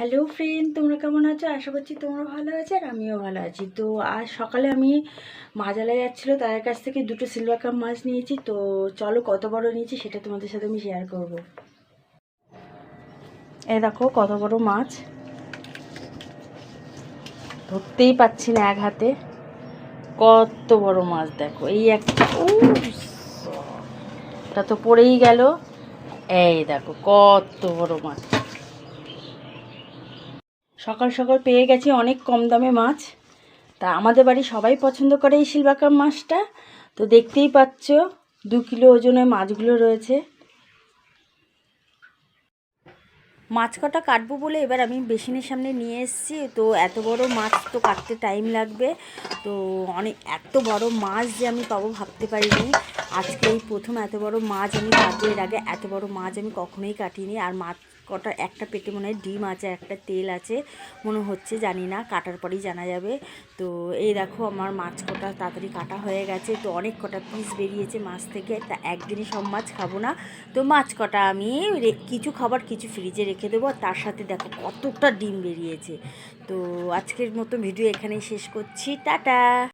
Hello friend, তোমরা কেমন আছো? আশা করছি তোমরা ভালো আছো আর আমিও ভালো আছি। তো আজ সকালে আমি মাজালায় যাচ্ছিলো, তাদের কাছ থেকে দুটো সিলভার কাপ মাছ নিয়েছি। তো চলো কত বড় নিয়েছি সেটা তোমাদের সাথে আমি শেয়ার করব। এই দেখো কত বড় মাছ, ধরতেই পাচ্ছি না এক হাতে। কত বড় মাছ দেখো, এই একটা তা তো পড়েই গেল। এই দেখো কত বড় মাছ, সকাল সকাল পেয়ে গেছি অনেক কম দামে মাছ। তা আমাদের বাড়ি সবাই পছন্দ করে এই সিলভার কাপ মাছটা। তো দেখতেই পাচ্ছ 2 কিলো ওজনের মাছগুলো রয়েছে। মাছ কটা কাটবো বলে এবার আমি বেসিনের সামনে নিয়ে এসেছি। তো এত বড় মাছ তো কাটতে টাইম লাগবে। তো এত বড় মাছ যে আমি পাবো ভাবতে পারিনি। আজকে এই প্রথম এত বড় মাছ আমি কাটবো, এর আগে এত বড় মাছ আমি কখনোই কাটিনি। আর মাছ কটা একটা পেটে মনে হয় ডিম আছে, একটা তেল আছে মনে হচ্ছে, জানি না, কাটার পরেই জানা যাবে। তো এই দেখো আমার মাছ কটা তাড়াতাড়ি কাটা হয়ে গেছে। তো অনেক কটা পিস বেরিয়েছে মাছ থেকে, তা একদিনই সব মাছ খাবো না। তো মাছ কটা আমি কিছু খাবার কিছু ফ্রিজে রেখে দেবো। তার সাথে দেখো কতটা ডিম বেরিয়েছে। তো আজকের মতো ভিডিও এখানেই শেষ করছি, টাটা।